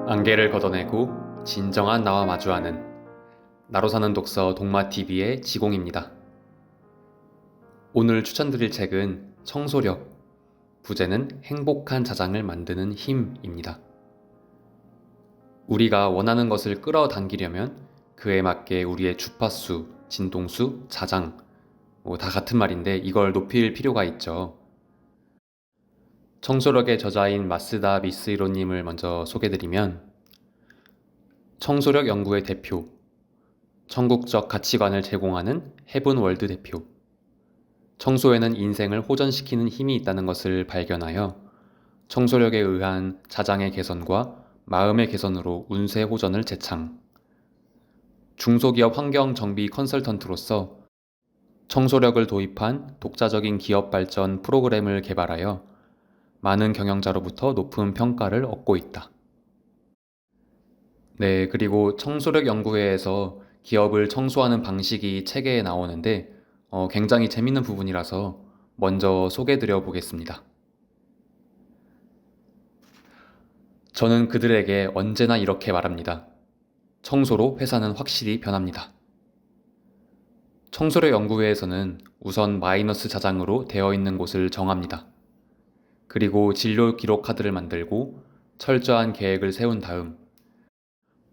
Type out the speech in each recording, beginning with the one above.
안개를 걷어내고 진정한 나와 마주하는 나로 사는 독서 동마TV의 지공입니다. 오늘 추천드릴 책은 청소력, 부제는 행복한 자장을 만드는 힘입니다. 우리가 원하는 것을 끌어당기려면 그에 맞게 우리의 주파수, 진동수, 자장, 다 같은 말인데 이걸 높일 필요가 있죠. 청소력의 저자인 마쓰다 미스히로님을 먼저 소개드리면 청소력 연구의 대표, 청국적 가치관을 제공하는 헤븐월드 대표, 청소에는 인생을 호전시키는 힘이 있다는 것을 발견하여 청소력에 의한 자장의 개선과 마음의 개선으로 운세 호전을 재창, 중소기업 환경 정비 컨설턴트로서 청소력을 도입한 독자적인 기업 발전 프로그램을 개발하여 많은 경영자로부터 높은 평가를 얻고 있다. 네, 그리고 청소력 연구회에서 기업을 청소하는 방식이 책에 나오는데 굉장히 재밌는 부분이라서 먼저 소개드려 보겠습니다. 저는 그들에게 언제나 이렇게 말합니다. 청소로 회사는 확실히 변합니다. 청소력 연구회에서는 우선 마이너스 자장으로 되어 있는 곳을 정합니다. 그리고 진료 기록 카드를 만들고 철저한 계획을 세운 다음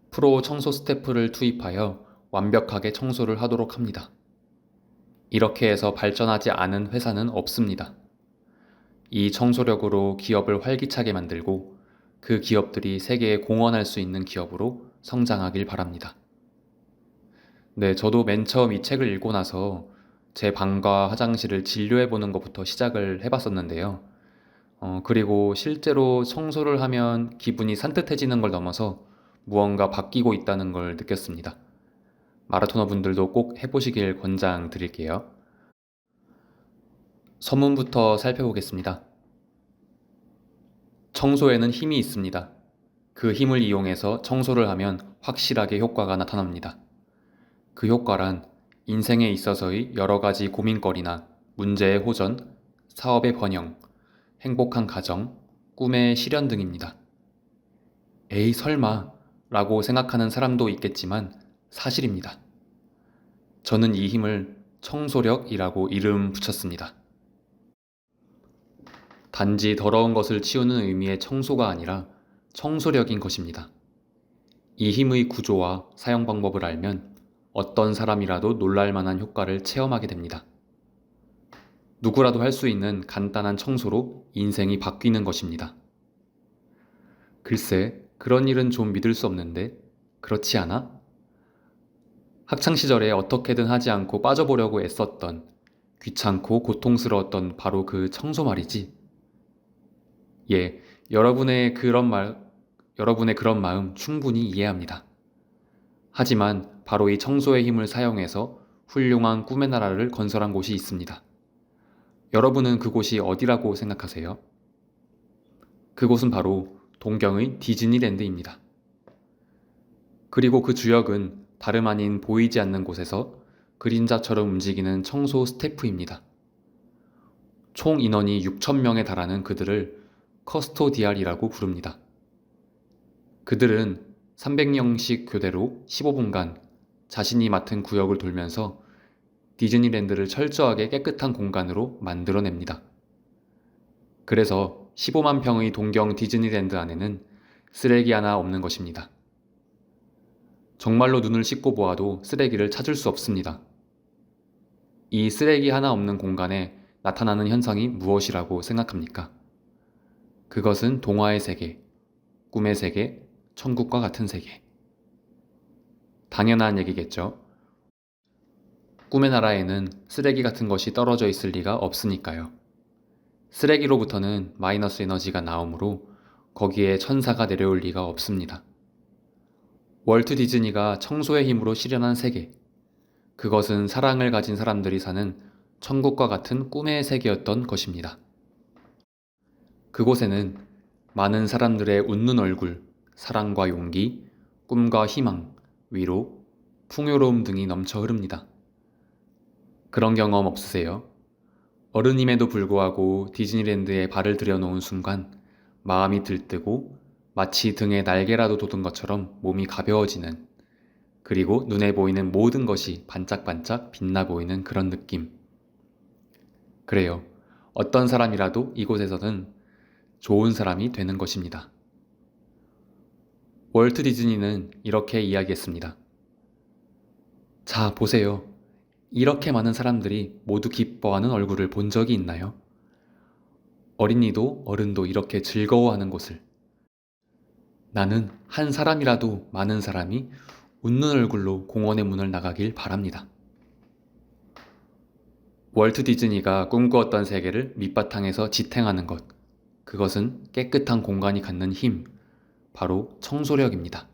프로 청소 스태프를 투입하여 완벽하게 청소를 하도록 합니다. 이렇게 해서 발전하지 않은 회사는 없습니다. 이 청소력으로 기업을 활기차게 만들고 그 기업들이 세계에 공헌할 수 있는 기업으로 성장하길 바랍니다. 네, 저도 맨 처음 이 책을 읽고 나서 제 방과 화장실을 진료해보는 것부터 시작을 해봤었는데요. 그리고 실제로 청소를 하면 기분이 산뜻해지는 걸 넘어서 무언가 바뀌고 있다는 걸 느꼈습니다. 마라토너 분들도 꼭 해보시길 권장드릴게요. 서문부터 살펴보겠습니다. 청소에는 힘이 있습니다. 그 힘을 이용해서 청소를 하면 확실하게 효과가 나타납니다. 그 효과란 인생에 있어서의 여러 가지 고민거리나 문제의 호전, 사업의 번영, 행복한 가정, 꿈의 실현 등입니다. 에이 설마 라고 생각하는 사람도 있겠지만 사실입니다. 저는 이 힘을 청소력이라고 이름 붙였습니다. 단지 더러운 것을 치우는 의미의 청소가 아니라 청소력인 것입니다. 이 힘의 구조와 사용 방법을 알면 어떤 사람이라도 놀랄 만한 효과를 체험하게 됩니다. 누구라도 할 수 있는 간단한 청소로 인생이 바뀌는 것입니다. 글쎄, 그런 일은 좀 믿을 수 없는데, 그렇지 않아? 학창시절에 어떻게든 하지 않고 빠져보려고 애썼던, 귀찮고 고통스러웠던 바로 그 청소 말이지. 예, 여러분의 그런 마음 충분히 이해합니다. 하지만 바로 이 청소의 힘을 사용해서 훌륭한 꿈의 나라를 건설한 곳이 있습니다. 여러분은 그곳이 어디라고 생각하세요? 그곳은 바로 동경의 디즈니랜드입니다. 그리고 그 주역은 다름 아닌 보이지 않는 곳에서 그림자처럼 움직이는 청소 스태프입니다. 총 인원이 6,000명에 달하는 그들을 커스토디알이라고 부릅니다. 그들은 300명씩 교대로 15분간 자신이 맡은 구역을 돌면서 디즈니랜드를 철저하게 깨끗한 공간으로 만들어냅니다. 그래서 15만 평의 동경 디즈니랜드 안에는 쓰레기 하나 없는 것입니다. 정말로 눈을 씻고 보아도 쓰레기를 찾을 수 없습니다. 이 쓰레기 하나 없는 공간에 나타나는 현상이 무엇이라고 생각합니까? 그것은 동화의 세계, 꿈의 세계, 천국과 같은 세계. 당연한 얘기겠죠. 꿈의 나라에는 쓰레기 같은 것이 떨어져 있을 리가 없으니까요. 쓰레기로부터는 마이너스 에너지가 나오므로 거기에 천사가 내려올 리가 없습니다. 월트 디즈니가 청소의 힘으로 실현한 세계, 그것은 사랑을 가진 사람들이 사는 천국과 같은 꿈의 세계였던 것입니다. 그곳에는 많은 사람들의 웃는 얼굴, 사랑과 용기, 꿈과 희망, 위로, 풍요로움 등이 넘쳐 흐릅니다. 그런 경험 없으세요? 어른임에도 불구하고 디즈니랜드에 발을 들여놓은 순간 마음이 들뜨고 마치 등에 날개라도 돋은 것처럼 몸이 가벼워지는, 그리고 눈에 보이는 모든 것이 반짝반짝 빛나 보이는 그런 느낌. 그래요. 어떤 사람이라도 이곳에서는 좋은 사람이 되는 것입니다. 월트 디즈니는 이렇게 이야기했습니다. 자, 보세요. 이렇게 많은 사람들이 모두 기뻐하는 얼굴을 본 적이 있나요? 어린이도 어른도 이렇게 즐거워하는 곳을. 나는 한 사람이라도 많은 사람이 웃는 얼굴로 공원의 문을 나가길 바랍니다. 월트 디즈니가 꿈꾸었던 세계를 밑바탕에서 지탱하는 것. 그것은 깨끗한 공간이 갖는 힘, 바로 청소력입니다.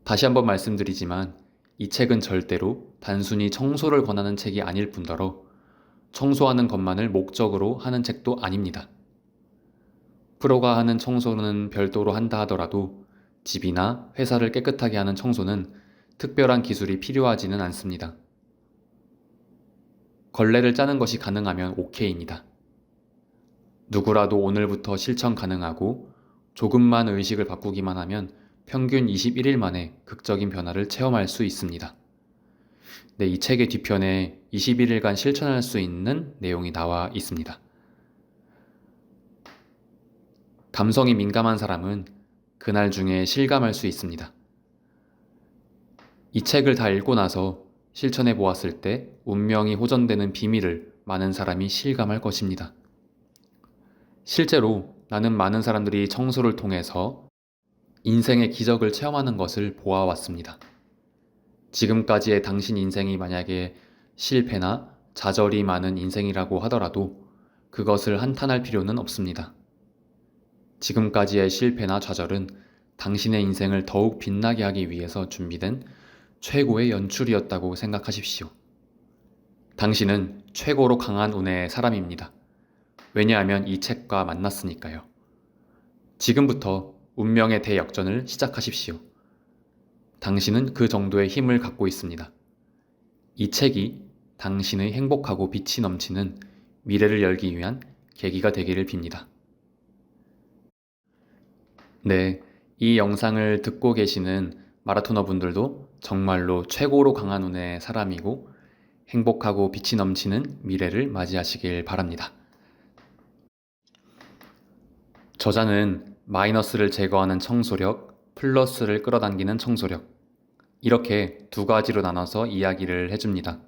다시 한번 말씀드리지만 이 책은 절대로 단순히 청소를 권하는 책이 아닐 뿐더러 청소하는 것만을 목적으로 하는 책도 아닙니다. 프로가 하는 청소는 별도로 한다 하더라도 집이나 회사를 깨끗하게 하는 청소는 특별한 기술이 필요하지는 않습니다. 걸레를 짜는 것이 가능하면 오케이입니다. 누구라도 오늘부터 실천 가능하고 조금만 의식을 바꾸기만 하면 평균 21일 만에 극적인 변화를 체험할 수 있습니다. 네, 이 책의 뒤편에 21일간 실천할 수 있는 내용이 나와 있습니다. 감성이 민감한 사람은 그날 중에 실감할 수 있습니다. 이 책을 다 읽고 나서 실천해 보았을 때 운명이 호전되는 비밀을 많은 사람이 실감할 것입니다. 실제로 나는 많은 사람들이 청소를 통해서 인생의 기적을 체험하는 것을 보아왔습니다. 지금까지의 당신 인생이 만약에 실패나 좌절이 많은 인생이라고 하더라도 그것을 한탄할 필요는 없습니다. 지금까지의 실패나 좌절은 당신의 인생을 더욱 빛나게 하기 위해서 준비된 최고의 연출이었다고 생각하십시오. 당신은 최고로 강한 운의 사람입니다. 왜냐하면 이 책과 만났으니까요. 지금부터 운명의 대역전을 시작하십시오. 당신은 그 정도의 힘을 갖고 있습니다. 이 책이 당신의 행복하고 빛이 넘치는 미래를 열기 위한 계기가 되기를 빕니다. 네, 이 영상을 듣고 계시는 마라토너 분들도 정말로 최고로 강한 운의 사람이고 행복하고 빛이 넘치는 미래를 맞이하시길 바랍니다. 저자는 마이너스를 제거하는 청소력, 플러스를 끌어당기는 청소력, 이렇게 두 가지로 나눠서 이야기를 해줍니다.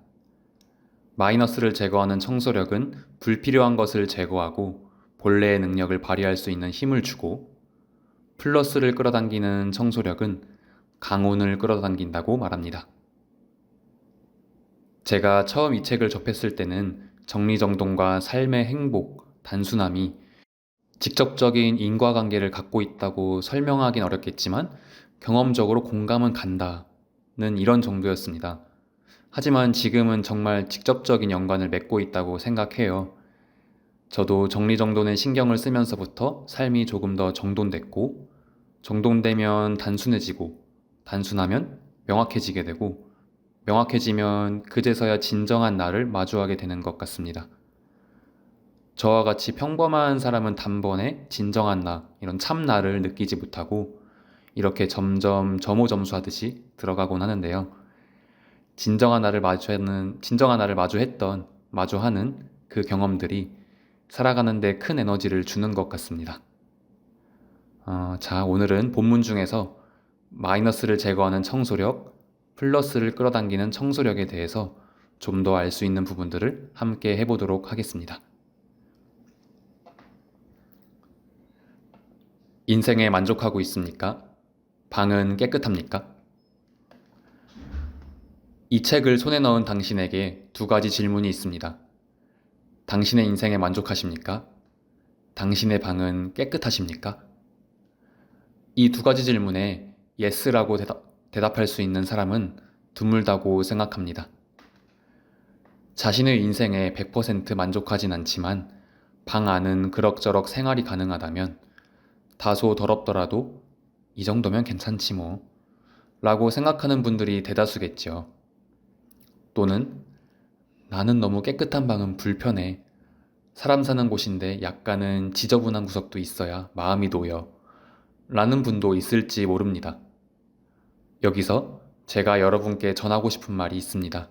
마이너스를 제거하는 청소력은 불필요한 것을 제거하고 본래의 능력을 발휘할 수 있는 힘을 주고, 플러스를 끌어당기는 청소력은 강운을 끌어당긴다고 말합니다. 제가 처음 이 책을 접했을 때는 정리정돈과 삶의 행복, 단순함이 직접적인 인과관계를 갖고 있다고 설명하긴 어렵겠지만 경험적으로 공감은 간다는 이런 정도였습니다. 하지만 지금은 정말 직접적인 연관을 맺고 있다고 생각해요. 저도 정리정돈에 신경을 쓰면서부터 삶이 조금 더 정돈됐고, 정돈되면 단순해지고, 단순하면 명확해지게 되고, 명확해지면 그제서야 진정한 나를 마주하게 되는 것 같습니다. 저와 같이 평범한 사람은 단번에 진정한 나, 이런 참 나를 느끼지 못하고 이렇게 점점 점오점수하듯이 들어가곤 하는데요. 진정한 나를 마주하는 그 경험들이 살아가는데 큰 에너지를 주는 것 같습니다. 자, 오늘은 본문 중에서 마이너스를 제거하는 청소력, 플러스를 끌어당기는 청소력에 대해서 좀 더 알 수 있는 부분들을 함께 해보도록 하겠습니다. 인생에 만족하고 있습니까? 방은 깨끗합니까? 이 책을 손에 넣은 당신에게 두 가지 질문이 있습니다. 당신의 인생에 만족하십니까? 당신의 방은 깨끗하십니까? 이 두 가지 질문에 yes라고 대답할 수 있는 사람은 드물다고 생각합니다. 자신의 인생에 100% 만족하진 않지만 방 안은 그럭저럭 생활이 가능하다면 다소 더럽더라도 이 정도면 괜찮지 뭐 라고 생각하는 분들이 대다수겠죠. 또는 나는 너무 깨끗한 방은 불편해. 사람 사는 곳인데 약간은 지저분한 구석도 있어야 마음이 놓여. 라는 분도 있을지 모릅니다. 여기서 제가 여러분께 전하고 싶은 말이 있습니다.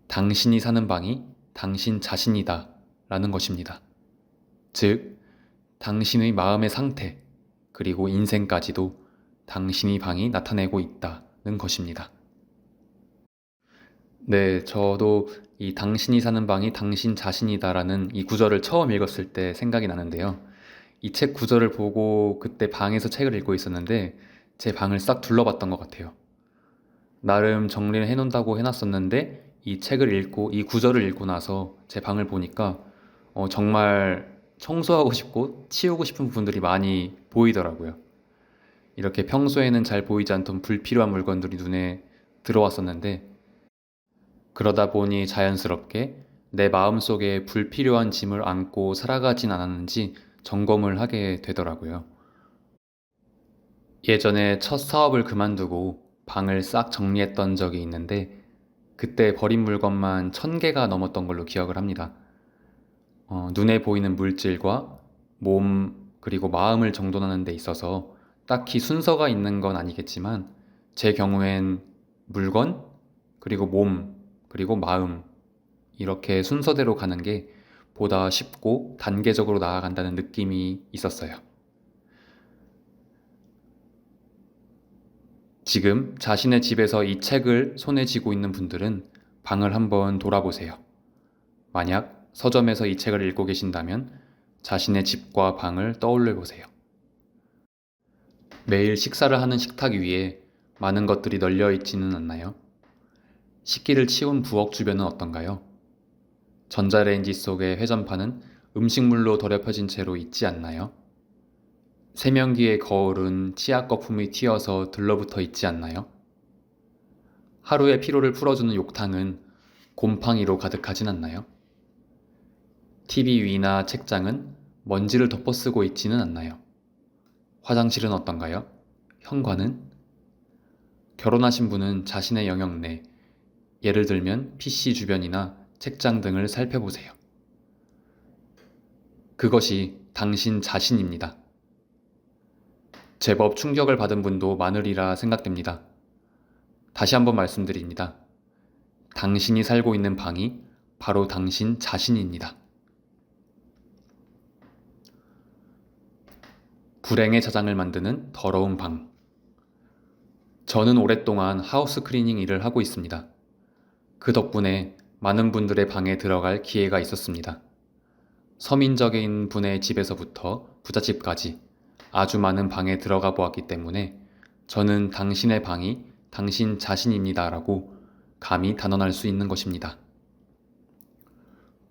당신이 사는 방이 당신 자신이다 라는 것입니다. 즉, 당신의 마음의 상태, 그리고 인생까지도 당신이 방이 나타내고 있다는 것입니다. 네, 저도 이 당신이 사는 방이 당신 자신이다라는 이 구절을 처음 읽었을 때 생각이 나는데요. 이 책 구절을 보고 그때 방에서 책을 읽고 있었는데 제 방을 싹 둘러봤던 것 같아요. 나름 정리를 해놓는다고 해놨었는데 이 책을 읽고 이 구절을 읽고 나서 제 방을 보니까 정말 청소하고 싶고 치우고 싶은 부분들이 많이 보이더라고요. 이렇게 평소에는 잘 보이지 않던 불필요한 물건들이 눈에 들어왔었는데 그러다 보니 자연스럽게 내 마음속에 불필요한 짐을 안고 살아가진 않았는지 점검을 하게 되더라고요. 예전에 첫 사업을 그만두고 방을 싹 정리했던 적이 있는데 그때 버린 물건만 1000개가 넘었던 걸로 기억을 합니다. 눈에 보이는 물질과 몸 그리고 마음을 정돈하는 데 있어서 딱히 순서가 있는 건 아니겠지만 제 경우엔 물건, 그리고 몸, 그리고 마음 이렇게 순서대로 가는 게 보다 쉽고 단계적으로 나아간다는 느낌이 있었어요. 지금 자신의 집에서 이 책을 손에 쥐고 있는 분들은 방을 한번 돌아보세요. 만약 서점에서 이 책을 읽고 계신다면 자신의 집과 방을 떠올려 보세요. 매일 식사를 하는 식탁 위에 많은 것들이 널려 있지는 않나요? 식기를 치운 부엌 주변은 어떤가요? 전자레인지 속의 회전판은 음식물로 더럽혀진 채로 있지 않나요? 세면기의 거울은 치약 거품이 튀어서 들러붙어 있지 않나요? 하루의 피로를 풀어주는 욕탕은 곰팡이로 가득하진 않나요? TV 위나 책장은 먼지를 덮어쓰고 있지는 않나요? 화장실은 어떤가요? 현관은? 결혼하신 분은 자신의 영역 내, 예를 들면 PC 주변이나 책장 등을 살펴보세요. 그것이 당신 자신입니다. 제법 충격을 받은 분도 많으리라 생각됩니다. 다시 한번 말씀드립니다. 당신이 살고 있는 방이 바로 당신 자신입니다. 불행의 자장을 만드는 더러운 방. 저는 오랫동안 하우스 클리닝 일을 하고 있습니다. 그 덕분에 많은 분들의 방에 들어갈 기회가 있었습니다. 서민적인 분의 집에서부터 부잣집까지 아주 많은 방에 들어가 보았기 때문에 저는 당신의 방이 당신 자신입니다라고 감히 단언할 수 있는 것입니다.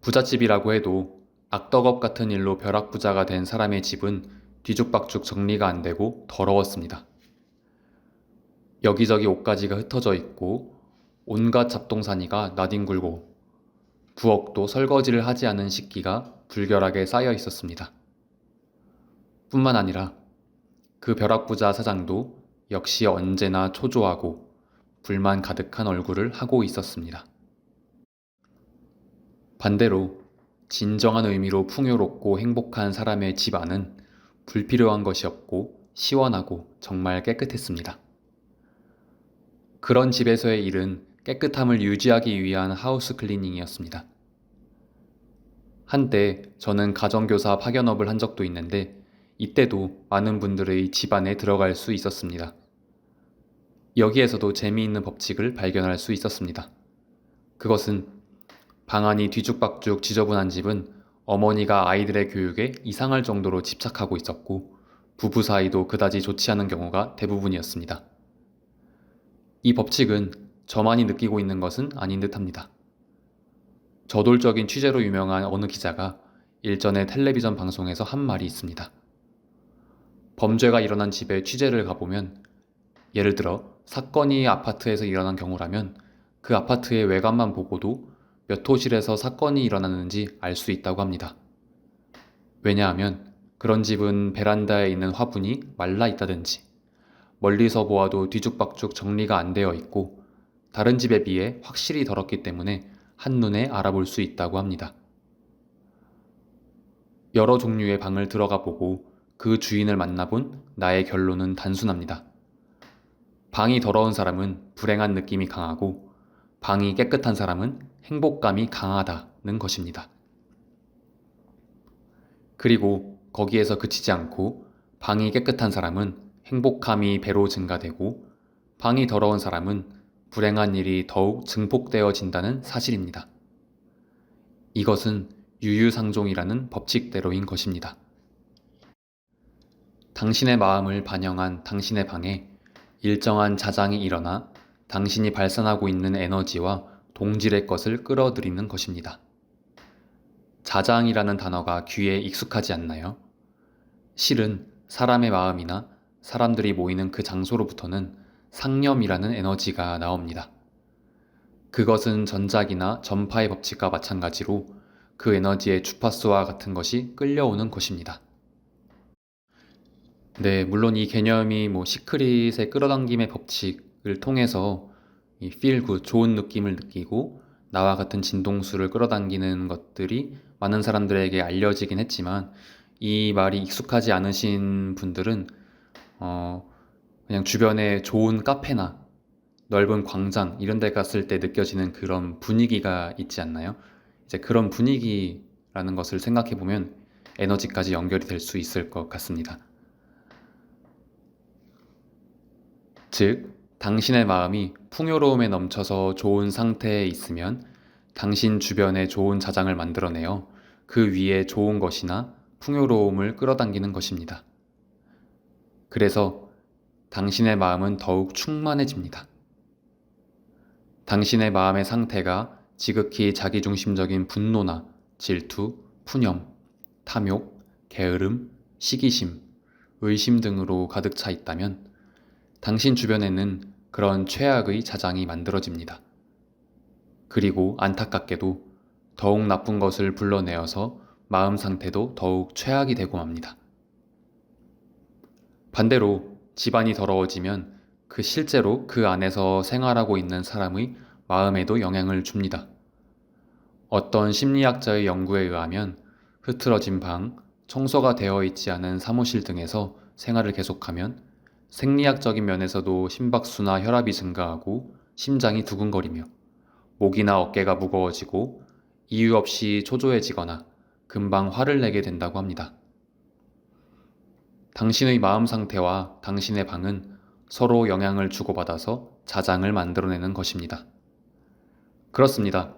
부잣집이라고 해도 악덕업 같은 일로 벼락부자가 된 사람의 집은 뒤죽박죽 정리가 안 되고 더러웠습니다. 여기저기 옷가지가 흩어져 있고 온갖 잡동사니가 나뒹굴고 부엌도 설거지를 하지 않은 식기가 불결하게 쌓여 있었습니다. 뿐만 아니라 그 벼락부자 사장도 역시 언제나 초조하고 불만 가득한 얼굴을 하고 있었습니다. 반대로 진정한 의미로 풍요롭고 행복한 사람의 집 안은 불필요한 것이 없고 시원하고 정말 깨끗했습니다. 그런 집에서의 일은 깨끗함을 유지하기 위한 하우스 클리닝이었습니다. 한때 저는 가정교사 파견업을 한 적도 있는데 이때도 많은 분들의 집안에 들어갈 수 있었습니다. 여기에서도 재미있는 법칙을 발견할 수 있었습니다. 그것은 방안이 뒤죽박죽 지저분한 집은 어머니가 아이들의 교육에 이상할 정도로 집착하고 있었고 부부 사이도 그다지 좋지 않은 경우가 대부분이었습니다. 이 법칙은 저만이 느끼고 있는 것은 아닌 듯합니다. 저돌적인 취재로 유명한 어느 기자가 일전에 텔레비전 방송에서 한 말이 있습니다. 범죄가 일어난 집에 취재를 가보면 예를 들어 사건이 아파트에서 일어난 경우라면 그 아파트의 외관만 보고도 몇 호실에서 사건이 일어났는지 알 수 있다고 합니다. 왜냐하면 그런 집은 베란다에 있는 화분이 말라 있다든지 멀리서 보아도 뒤죽박죽 정리가 안 되어 있고 다른 집에 비해 확실히 더럽기 때문에 한눈에 알아볼 수 있다고 합니다. 여러 종류의 방을 들어가 보고 그 주인을 만나본 나의 결론은 단순합니다. 방이 더러운 사람은 불행한 느낌이 강하고 방이 깨끗한 사람은 행복감이 강하다는 것입니다. 그리고 거기에서 그치지 않고 방이 깨끗한 사람은 행복감이 배로 증가되고 방이 더러운 사람은 불행한 일이 더욱 증폭되어진다는 사실입니다. 이것은 유유상종이라는 법칙대로인 것입니다. 당신의 마음을 반영한 당신의 방에 일정한 자장이 일어나 당신이 발산하고 있는 에너지와 동질의 것을 끌어들이는 것입니다. 자장이라는 단어가 귀에 익숙하지 않나요? 실은 사람의 마음이나 사람들이 모이는 그 장소로부터는 상념이라는 에너지가 나옵니다. 그것은 전작이나 전파의 법칙과 마찬가지로 그 에너지의 주파수와 같은 것이 끌려오는 것입니다. 네, 물론 이 개념이 시크릿의 끌어당김의 법칙을 통해서 이 feel good, 좋은 느낌을 느끼고 나와 같은 진동수를 끌어당기는 것들이 많은 사람들에게 알려지긴 했지만 이 말이 익숙하지 않으신 분들은 그냥 주변에 좋은 카페나 넓은 광장 이런 데 갔을 때 느껴지는 그런 분위기가 있지 않나요? 이제 그런 분위기라는 것을 생각해 보면 에너지까지 연결이 될 수 있을 것 같습니다. 즉, 당신의 마음이 풍요로움에 넘쳐서 좋은 상태에 있으면 당신 주변에 좋은 자장을 만들어내어 그 위에 좋은 것이나 풍요로움을 끌어당기는 것입니다. 그래서 당신의 마음은 더욱 충만해집니다. 당신의 마음의 상태가 지극히 자기중심적인 분노나 질투, 푸념, 탐욕, 게으름, 시기심, 의심 등으로 가득 차 있다면 당신 주변에는 그런 최악의 자장이 만들어집니다. 그리고 안타깝게도 더욱 나쁜 것을 불러내어서 마음 상태도 더욱 최악이 되고 맙니다. 반대로 집안이 더러워지면 실제로 그 안에서 생활하고 있는 사람의 마음에도 영향을 줍니다. 어떤 심리학자의 연구에 의하면 흐트러진 방, 청소가 되어 있지 않은 사무실 등에서 생활을 계속하면 생리학적인 면에서도 심박수나 혈압이 증가하고 심장이 두근거리며 목이나 어깨가 무거워지고 이유 없이 초조해지거나 금방 화를 내게 된다고 합니다. 당신의 마음 상태와 당신의 방은 서로 영향을 주고받아서 자장을 만들어내는 것입니다. 그렇습니다.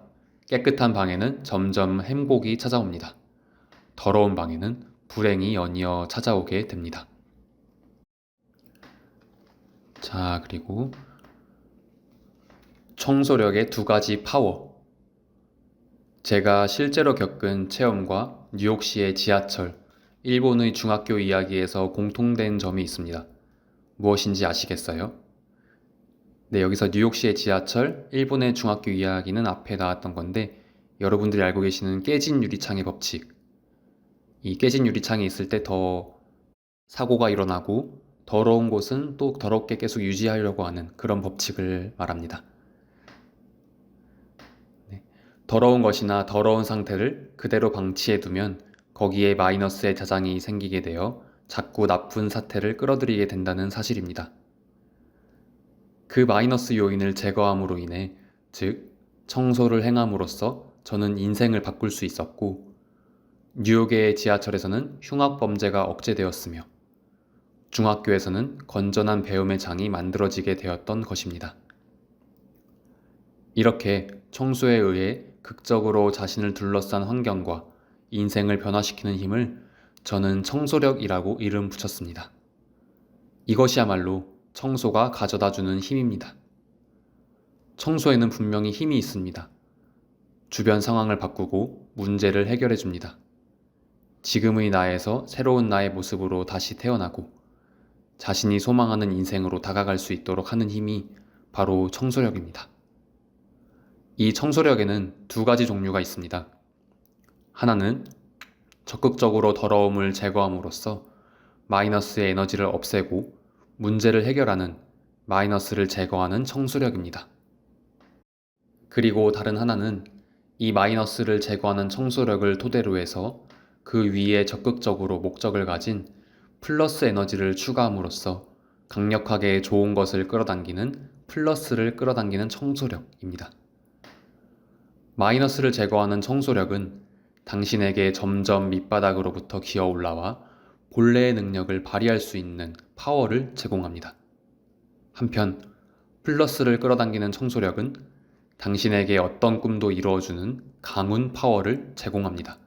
깨끗한 방에는 점점 행복이 찾아옵니다. 더러운 방에는 불행이 연이어 찾아오게 됩니다. 자, 그리고 청소력의 두 가지 파워. 제가 실제로 겪은 체험과 뉴욕시의 지하철, 일본의 중학교 이야기에서 공통된 점이 있습니다. 무엇인지 아시겠어요? 네, 여기서 뉴욕시의 지하철, 일본의 중학교 이야기는 앞에 나왔던 건데 여러분들이 알고 계시는 깨진 유리창의 법칙. 이 깨진 유리창이 있을 때 더 사고가 일어나고 더러운 곳은 또 더럽게 계속 유지하려고 하는 그런 법칙을 말합니다. 네. 더러운 것이나 더러운 상태를 그대로 방치해두면 거기에 마이너스의 자장이 생기게 되어 자꾸 나쁜 사태를 끌어들이게 된다는 사실입니다. 그 마이너스 요인을 제거함으로 인해, 즉 청소를 행함으로써 저는 인생을 바꿀 수 있었고 뉴욕의 지하철에서는 흉악범죄가 억제되었으며 중학교에서는 건전한 배움의 장이 만들어지게 되었던 것입니다. 이렇게 청소에 의해 극적으로 자신을 둘러싼 환경과 인생을 변화시키는 힘을 저는 청소력이라고 이름 붙였습니다. 이것이야말로 청소가 가져다주는 힘입니다. 청소에는 분명히 힘이 있습니다. 주변 상황을 바꾸고 문제를 해결해 줍니다. 지금의 나에서 새로운 나의 모습으로 다시 태어나고 자신이 소망하는 인생으로 다가갈 수 있도록 하는 힘이 바로 청소력입니다. 이 청소력에는 두 가지 종류가 있습니다. 하나는 적극적으로 더러움을 제거함으로써 마이너스의 에너지를 없애고 문제를 해결하는 마이너스를 제거하는 청소력입니다. 그리고 다른 하나는 이 마이너스를 제거하는 청소력을 토대로 해서 그 위에 적극적으로 목적을 가진 플러스 에너지를 추가함으로써 강력하게 좋은 것을 끌어당기는 플러스를 끌어당기는 청소력입니다. 마이너스를 제거하는 청소력은 당신에게 점점 밑바닥으로부터 기어 올라와 본래의 능력을 발휘할 수 있는 파워를 제공합니다. 한편 플러스를 끌어당기는 청소력은 당신에게 어떤 꿈도 이루어주는 강운 파워를 제공합니다.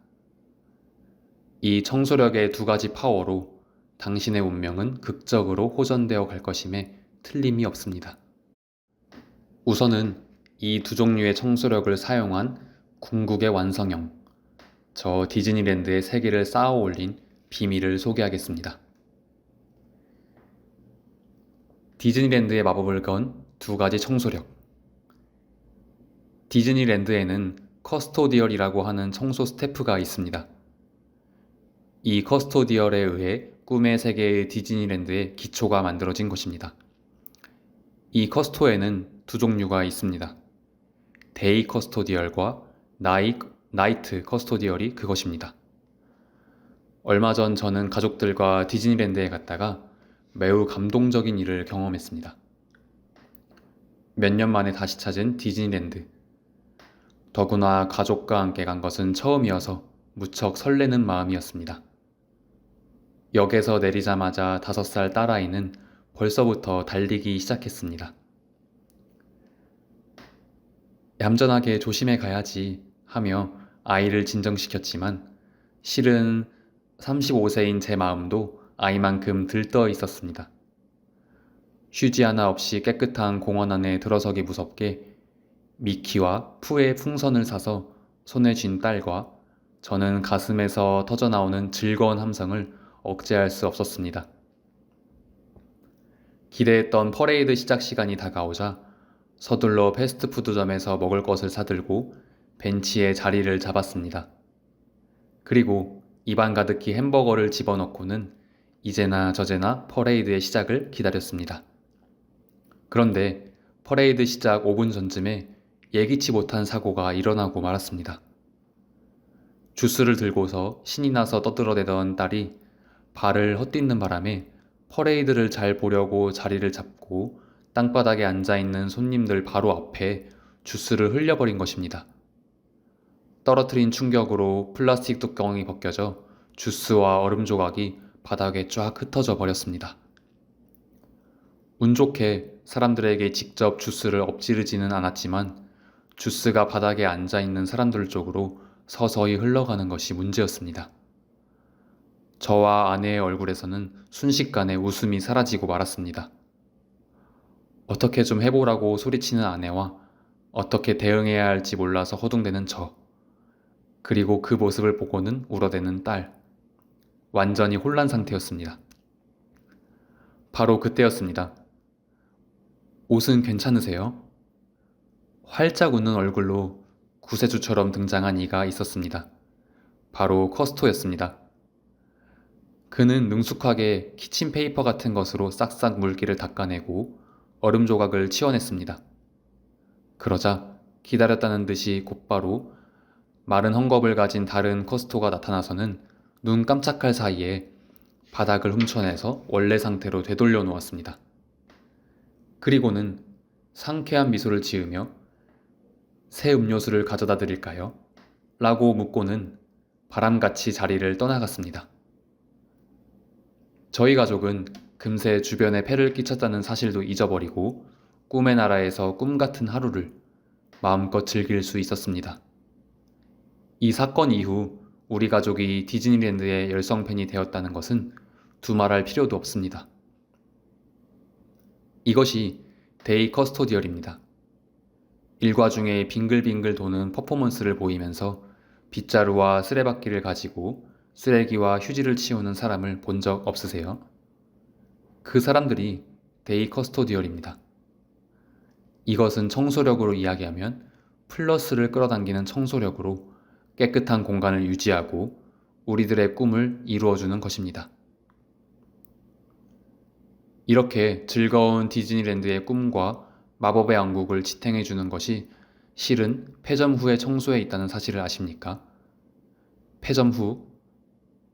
이 청소력의 두 가지 파워로 당신의 운명은 극적으로 호전되어 갈 것임에 틀림이 없습니다. 우선은 이 두 종류의 청소력을 사용한 궁극의 완성형, 저 디즈니랜드의 세계를 쌓아 올린 비밀을 소개하겠습니다. 디즈니랜드의 마법을 건 두 가지 청소력. 디즈니랜드에는 커스토디얼이라고 하는 청소 스태프가 있습니다. 이 커스토디얼에 의해 꿈의 세계의 디즈니랜드의 기초가 만들어진 것입니다. 이 커스토에는 두 종류가 있습니다. 데이 커스토디얼과 나이트 커스토디얼이 그것입니다. 얼마 전 저는 가족들과 디즈니랜드에 갔다가 매우 감동적인 일을 경험했습니다. 몇 년 만에 다시 찾은 디즈니랜드. 더구나 가족과 함께 간 것은 처음이어서 무척 설레는 마음이었습니다. 역에서 내리자마자 5살 딸아이는 벌써부터 달리기 시작했습니다. 얌전하게 조심해 가야지 하며 아이를 진정시켰지만 실은 35세인 제 마음도 아이만큼 들떠 있었습니다. 휴지 하나 없이 깨끗한 공원 안에 들어서기 무섭게 미키와 푸의 풍선을 사서 손에 쥔 딸과 저는 가슴에서 터져나오는 즐거운 함성을 억제할 수 없었습니다. 기대했던 퍼레이드 시작 시간이 다가오자 서둘러 패스트푸드점에서 먹을 것을 사들고 벤치에 자리를 잡았습니다. 그리고 입안 가득히 햄버거를 집어넣고는 이제나 저제나 퍼레이드의 시작을 기다렸습니다. 그런데 퍼레이드 시작 5분 전쯤에 예기치 못한 사고가 일어나고 말았습니다. 주스를 들고서 신이 나서 떠들어대던 딸이 발을 헛디는 바람에 퍼레이드를 잘 보려고 자리를 잡고 땅바닥에 앉아있는 손님들 바로 앞에 주스를 흘려버린 것입니다. 떨어뜨린 충격으로 플라스틱 뚜껑이 벗겨져 주스와 얼음 조각이 바닥에 쫙 흩어져 버렸습니다. 운 좋게 사람들에게 직접 주스를 엎지르지는 않았지만 주스가 바닥에 앉아있는 사람들 쪽으로 서서히 흘러가는 것이 문제였습니다. 저와 아내의 얼굴에서는 순식간에 웃음이 사라지고 말았습니다. 어떻게 좀 해보라고 소리치는 아내와 어떻게 대응해야 할지 몰라서 허둥대는 저, 그리고 그 모습을 보고는 울어대는 딸. 완전히 혼란 상태였습니다. 바로 그때였습니다. 옷은 괜찮으세요? 활짝 웃는 얼굴로 구세주처럼 등장한 이가 있었습니다. 바로 커스토였습니다. 그는 능숙하게 키친페이퍼 같은 것으로 싹싹 물기를 닦아내고 얼음 조각을 치워냈습니다. 그러자 기다렸다는 듯이 곧바로 마른 헝겊을 가진 다른 커스토가 나타나서는 눈 깜짝할 사이에 바닥을 훔쳐내서 원래 상태로 되돌려 놓았습니다. 그리고는 상쾌한 미소를 지으며 새 음료수를 가져다 드릴까요? 라고 묻고는 바람같이 자리를 떠나갔습니다. 저희 가족은 금세 주변에 폐를 끼쳤다는 사실도 잊어버리고 꿈의 나라에서 꿈 같은 하루를 마음껏 즐길 수 있었습니다. 이 사건 이후 우리 가족이 디즈니랜드의 열성팬이 되었다는 것은 두말할 필요도 없습니다. 이것이 데이 커스토디얼입니다. 일과 중에 빙글빙글 도는 퍼포먼스를 보이면서 빗자루와 쓰레받기를 가지고 쓰레기와 휴지를 치우는 사람을 본 적 없으세요? 그 사람들이 데이 커스토디얼입니다. 이것은 청소력으로 이야기하면 플러스를 끌어당기는 청소력으로 깨끗한 공간을 유지하고 우리들의 꿈을 이루어주는 것입니다. 이렇게 즐거운 디즈니랜드의 꿈과 마법의 왕국을 지탱해주는 것이 실은 폐점 후의 청소에 있다는 사실을 아십니까? 폐점 후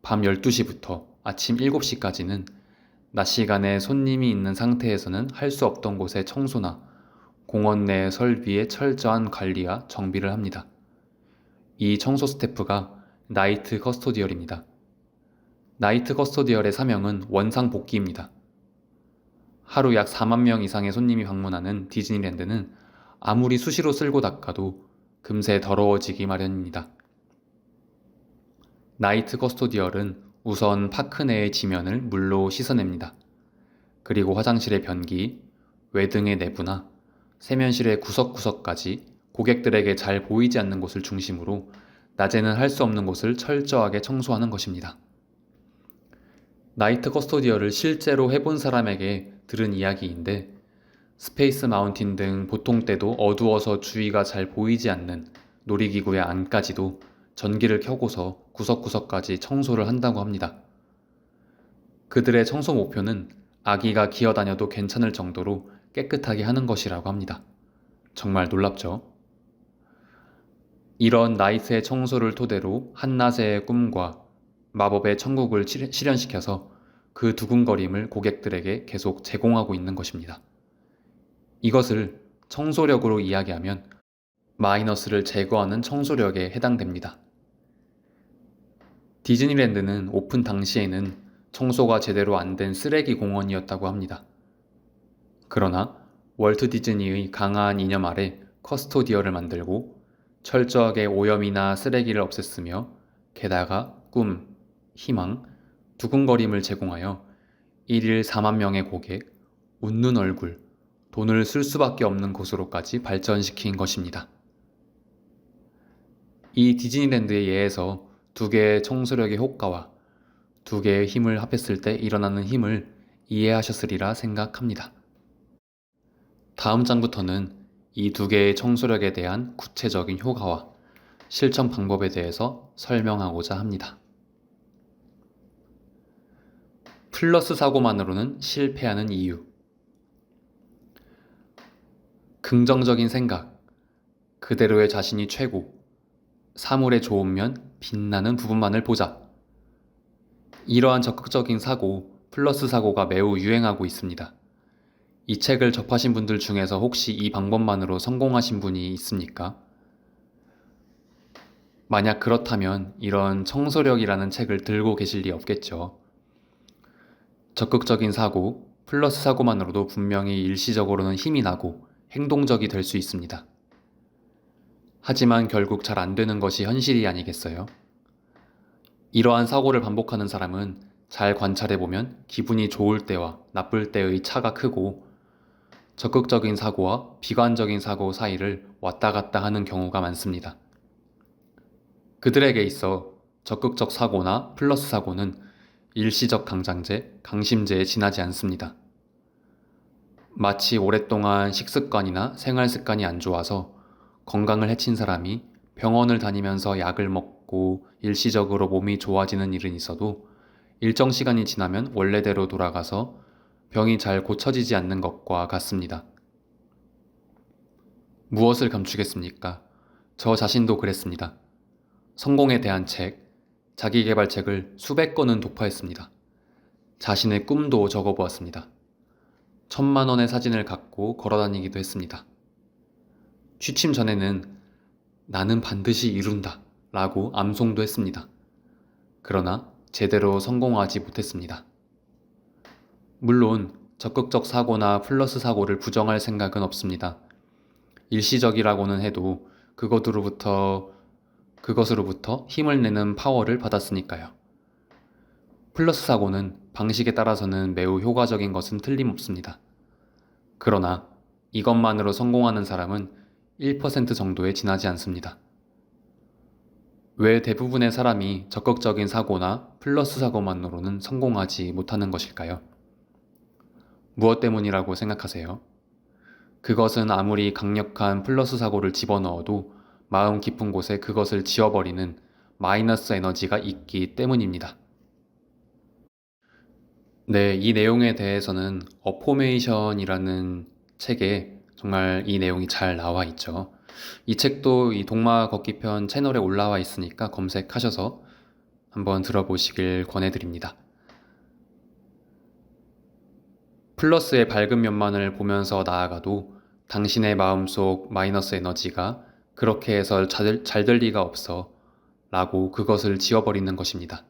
밤 12시부터 아침 7시까지는 낮 시간에 손님이 있는 상태에서는 할 수 없던 곳의 청소나 공원 내 설비의 철저한 관리와 정비를 합니다. 이 청소 스태프가 나이트 커스토디얼입니다. 나이트 커스토디얼의 사명은 원상복귀입니다. 하루 약 4만 명 이상의 손님이 방문하는 디즈니랜드는 아무리 수시로 쓸고 닦아도 금세 더러워지기 마련입니다. 나이트 커스토디얼은 우선 파크 내의 지면을 물로 씻어냅니다. 그리고 화장실의 변기, 외등의 내부나 세면실의 구석구석까지 고객들에게 잘 보이지 않는 곳을 중심으로 낮에는 할 수 없는 곳을 철저하게 청소하는 것입니다. 나이트 커스토디얼을 실제로 해본 사람에게 들은 이야기인데 스페이스 마운틴 등 보통 때도 어두워서 주위가 잘 보이지 않는 놀이기구의 안까지도 전기를 켜고서 구석구석까지 청소를 한다고 합니다. 그들의 청소 목표는 아기가 기어다녀도 괜찮을 정도로 깨끗하게 하는 것이라고 합니다. 정말 놀랍죠? 이런 나이트의 청소를 토대로 한낮의 꿈과 마법의 천국을 실현시켜서 그 두근거림을 고객들에게 계속 제공하고 있는 것입니다. 이것을 청소력으로 이야기하면 마이너스를 제거하는 청소력에 해당됩니다. 디즈니랜드는 오픈 당시에는 청소가 제대로 안 된 쓰레기 공원이었다고 합니다. 그러나 월트 디즈니의 강한 이념 아래 커스토디얼을 만들고 철저하게 오염이나 쓰레기를 없앴으며 게다가 꿈, 희망, 두근거림을 제공하여 1일 4만 명의 고객, 웃는 얼굴, 돈을 쓸 수밖에 없는 곳으로까지 발전시킨 것입니다. 이 디즈니랜드의 예에서 두 개의 청소력의 효과와 두 개의 힘을 합했을 때 일어나는 힘을 이해하셨으리라 생각합니다. 다음 장부터는 이 두 개의 청소력에 대한 구체적인 효과와 실천 방법에 대해서 설명하고자 합니다. 플러스 사고만으로는 실패하는 이유. 긍정적인 생각, 그대로의 자신이 최고, 사물의 좋은 면, 빛나는 부분만을 보자. 이러한 적극적인 사고, 플러스 사고가 매우 유행하고 있습니다. 이 책을 접하신 분들 중에서 혹시 이 방법만으로 성공하신 분이 있습니까? 만약 그렇다면 이런 청소력이라는 책을 들고 계실 리 없겠죠. 적극적인 사고, 플러스 사고만으로도 분명히 일시적으로는 힘이 나고 행동적이 될 수 있습니다. 하지만 결국 잘 안 되는 것이 현실이 아니겠어요? 이러한 사고를 반복하는 사람은 잘 관찰해보면 기분이 좋을 때와 나쁠 때의 차가 크고 적극적인 사고와 비관적인 사고 사이를 왔다 갔다 하는 경우가 많습니다. 그들에게 있어 적극적 사고나 플러스 사고는 일시적 강장제, 강심제에 지나지 않습니다. 마치 오랫동안 식습관이나 생활 습관이 안 좋아서 건강을 해친 사람이 병원을 다니면서 약을 먹고 일시적으로 몸이 좋아지는 일은 있어도 일정 시간이 지나면 원래대로 돌아가서 병이 잘 고쳐지지 않는 것과 같습니다. 무엇을 감추겠습니까? 저 자신도 그랬습니다. 성공에 대한 책, 자기계발책을 수백 권은 독파했습니다. 자신의 꿈도 적어보았습니다. 1,000만 원의 사진을 갖고 걸어다니기도 했습니다. 취침 전에는 나는 반드시 이룬다 라고 암송도 했습니다. 그러나 제대로 성공하지 못했습니다. 물론 적극적 사고나 플러스 사고를 부정할 생각은 없습니다. 일시적이라고는 해도 그것으로부터 힘을 내는 파워를 받았으니까요. 플러스 사고는 방식에 따라서는 매우 효과적인 것은 틀림없습니다. 그러나 이것만으로 성공하는 사람은 1% 정도에 지나지 않습니다. 왜 대부분의 사람이 적극적인 사고나 플러스 사고만으로는 성공하지 못하는 것일까요? 무엇 때문이라고 생각하세요? 그것은 아무리 강력한 플러스 사고를 집어넣어도 마음 깊은 곳에 그것을 지워버리는 마이너스 에너지가 있기 때문입니다. 네, 이 내용에 대해서는 어포메이션이라는 책에 정말 이 내용이 잘 나와 있죠. 이 책도 이 동마 걷기 편 채널에 올라와 있으니까 검색하셔서 한번 들어보시길 권해드립니다. 플러스의 밝은 면만을 보면서 나아가도 당신의 마음속 마이너스 에너지가 그렇게 해서 잘 될 리가 없어 라고 그것을 지워버리는 것입니다.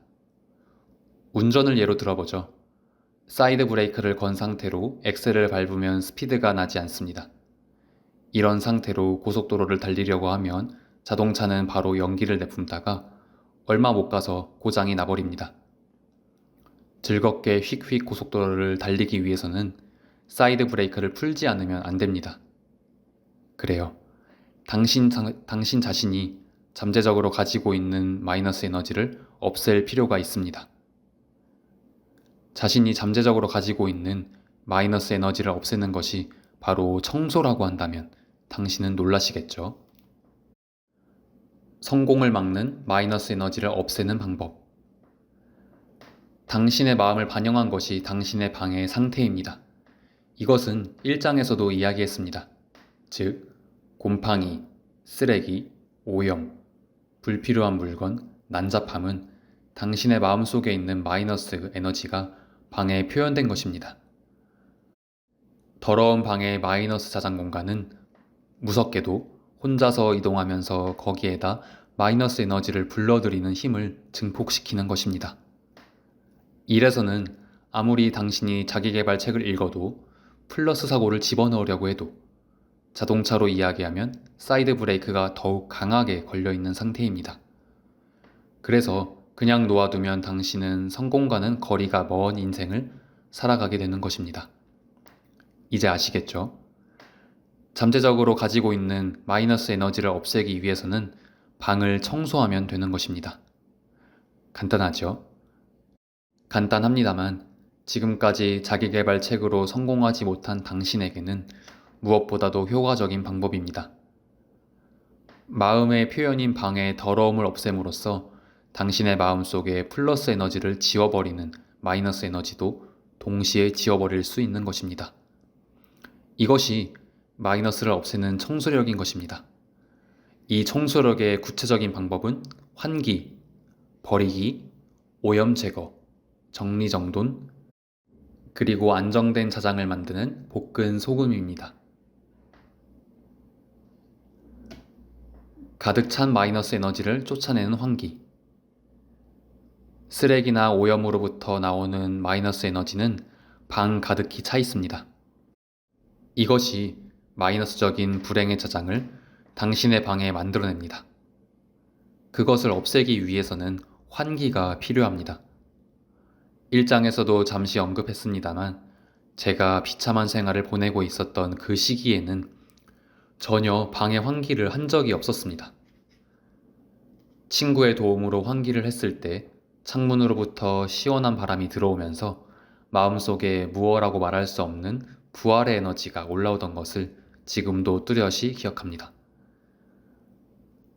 운전을 예로 들어보죠. 사이드 브레이크를 건 상태로 엑셀을 밟으면 스피드가 나지 않습니다. 이런 상태로 고속도로를 달리려고 하면 자동차는 바로 연기를 내뿜다가 얼마 못 가서 고장이 나버립니다. 즐겁게 휙휙 고속도로를 달리기 위해서는 사이드 브레이크를 풀지 않으면 안 됩니다. 그래요. 당신 자신이 잠재적으로 가지고 있는 마이너스 에너지를 없앨 필요가 있습니다. 자신이 잠재적으로 가지고 있는 마이너스 에너지를 없애는 것이 바로 청소라고 한다면 당신은 놀라시겠죠? 성공을 막는 마이너스 에너지를 없애는 방법. 당신의 마음을 반영한 것이 당신의 방의 상태입니다. 이것은 1장에서도 이야기했습니다. 즉, 곰팡이, 쓰레기, 오염, 불필요한 물건, 난잡함은 당신의 마음속에 있는 마이너스 에너지가 방에 표현된 것입니다. 더러운 방의 마이너스 자장 공간은 무섭게도 혼자서 이동하면서 거기에다 마이너스 에너지를 불러들이는 힘을 증폭시키는 것입니다. 이래서는 아무리 당신이 자기계발 책을 읽어도 플러스 사고를 집어넣으려고 해도 자동차로 이야기하면 사이드 브레이크가 더욱 강하게 걸려있는 상태입니다. 그래서 그냥 놓아두면 당신은 성공과는 거리가 먼 인생을 살아가게 되는 것입니다. 이제 아시겠죠? 잠재적으로 가지고 있는 마이너스 에너지를 없애기 위해서는 방을 청소하면 되는 것입니다. 간단하죠? 간단합니다만 지금까지 자기계발 책으로 성공하지 못한 당신에게는 무엇보다도 효과적인 방법입니다. 마음의 표현인 방의 더러움을 없앰으로써 당신의 마음속에 플러스 에너지를 지워버리는 마이너스 에너지도 동시에 지워버릴 수 있는 것입니다. 이것이 마이너스를 없애는 청소력인 것입니다. 이 청소력의 구체적인 방법은 환기, 버리기, 오염 제거, 정리정돈, 그리고 안정된 자장을 만드는 볶은 소금입니다. 가득 찬 마이너스 에너지를 쫓아내는 환기. 쓰레기나 오염으로부터 나오는 마이너스 에너지는 방 가득히 차 있습니다. 이것이 마이너스적인 불행의 자장을 당신의 방에 만들어냅니다. 그것을 없애기 위해서는 환기가 필요합니다. 1장에서도 잠시 언급했습니다만 제가 비참한 생활을 보내고 있었던 그 시기에는 전혀 방에 환기를 한 적이 없었습니다. 친구의 도움으로 환기를 했을 때 창문으로부터 시원한 바람이 들어오면서 마음속에 무어라고 말할 수 없는 부활의 에너지가 올라오던 것을 지금도 뚜렷이 기억합니다.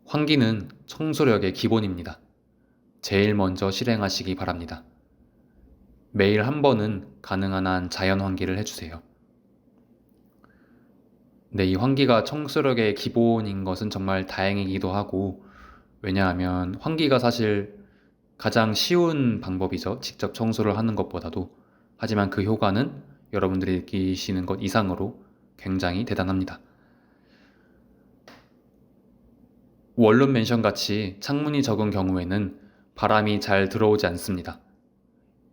환기는 청소력의 기본입니다. 제일 먼저 실행하시기 바랍니다. 매일 한 번은 가능한 한 자연 환기를 해주세요. 네, 이 환기가 청소력의 기본인 것은 정말 다행이기도 하고, 왜냐하면 환기가 사실 가장 쉬운 방법이죠. 직접 청소를 하는 것보다도. 하지만 그 효과는 여러분들이 느끼시는 것 이상으로 굉장히 대단합니다. 원룸 맨션 같이 창문이 적은 경우에는 바람이 잘 들어오지 않습니다.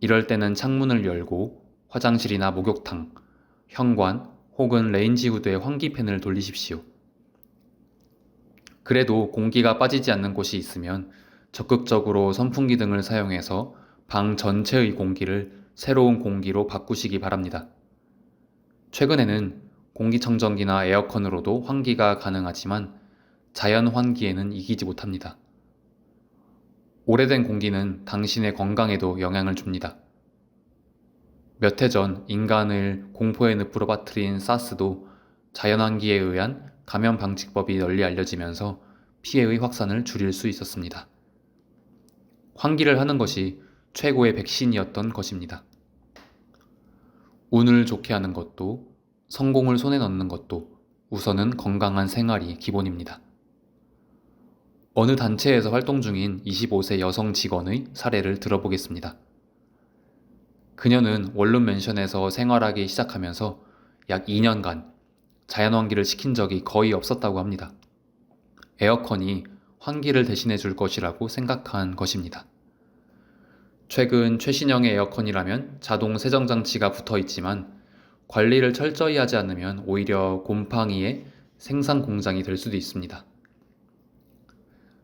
이럴 때는 창문을 열고 화장실이나 목욕탕, 현관 혹은 레인지 후드에 환기팬을 돌리십시오. 그래도 공기가 빠지지 않는 곳이 있으면 적극적으로 선풍기 등을 사용해서 방 전체의 공기를 새로운 공기로 바꾸시기 바랍니다. 최근에는 공기청정기나 에어컨으로도 환기가 가능하지만 자연 환기에는 이기지 못합니다. 오래된 공기는 당신의 건강에도 영향을 줍니다. 몇 해 전 인간을 공포의 늪으로 빠뜨린 사스도 자연환기에 의한 감염 방지법이 널리 알려지면서 피해의 확산을 줄일 수 있었습니다. 환기를 하는 것이 최고의 백신이었던 것입니다. 운을 좋게 하는 것도 성공을 손에 넣는 것도 우선은 건강한 생활이 기본입니다. 어느 단체에서 활동 중인 25세 여성 직원의 사례를 들어보겠습니다. 그녀는 원룸 맨션에서 생활하기 시작하면서 약 2년간 자연환기를 시킨 적이 거의 없었다고 합니다. 에어컨이 환기를 대신해 줄 것이라고 생각한 것입니다. 최근 최신형의 에어컨이라면 자동 세정 장치가 붙어 있지만 관리를 철저히 하지 않으면 오히려 곰팡이의 생산 공장이 될 수도 있습니다.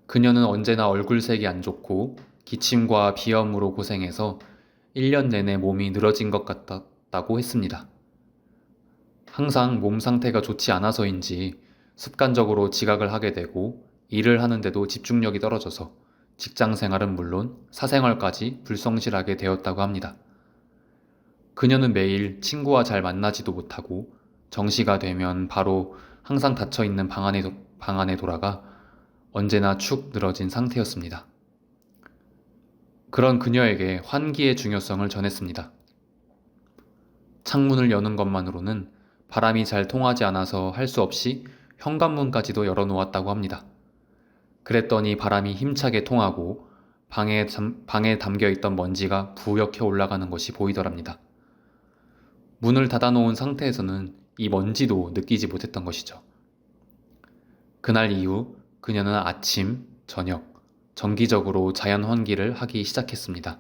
그녀는 언제나 얼굴색이 안 좋고 기침과 비염으로 고생해서 1년 내내 몸이 늘어진 것 같다고 했습니다. 항상 몸 상태가 좋지 않아서인지 습관적으로 지각을 하게 되고 일을 하는데도 집중력이 떨어져서 직장 생활은 물론 사생활까지 불성실하게 되었다고 합니다. 그녀는 매일 친구와 잘 만나지도 못하고 정시가 되면 바로 항상 닫혀있는 방 안에 돌아가 언제나 축 늘어진 상태였습니다. 그런 그녀에게 환기의 중요성을 전했습니다. 창문을 여는 것만으로는 바람이 잘 통하지 않아서 할 수 없이 현관문까지도 열어놓았다고 합니다. 그랬더니 바람이 힘차게 통하고 방에 담겨있던 먼지가 부옇게 올라가는 것이 보이더랍니다. 문을 닫아놓은 상태에서는 이 먼지도 느끼지 못했던 것이죠. 그날 이후 그녀는 아침, 저녁, 정기적으로 자연 환기를 하기 시작했습니다.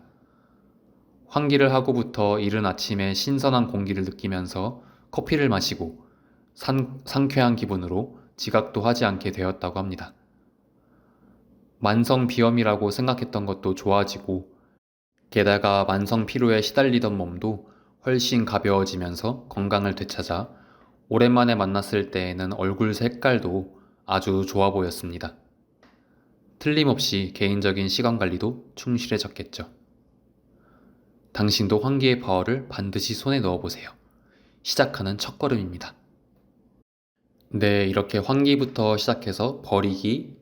환기를 하고부터 이른 아침에 신선한 공기를 느끼면서 커피를 마시고 상쾌한 기분으로 지각도 하지 않게 되었다고 합니다. 만성 비염이라고 생각했던 것도 좋아지고 게다가 만성 피로에 시달리던 몸도 훨씬 가벼워지면서 건강을 되찾아 오랜만에 만났을 때에는 얼굴 색깔도 아주 좋아 보였습니다. 틀림없이 개인적인 시간 관리도 충실해졌겠죠. 당신도 환기의 파워를 반드시 손에 넣어보세요. 시작하는 첫걸음입니다. 네, 이렇게 환기부터 시작해서 버리기,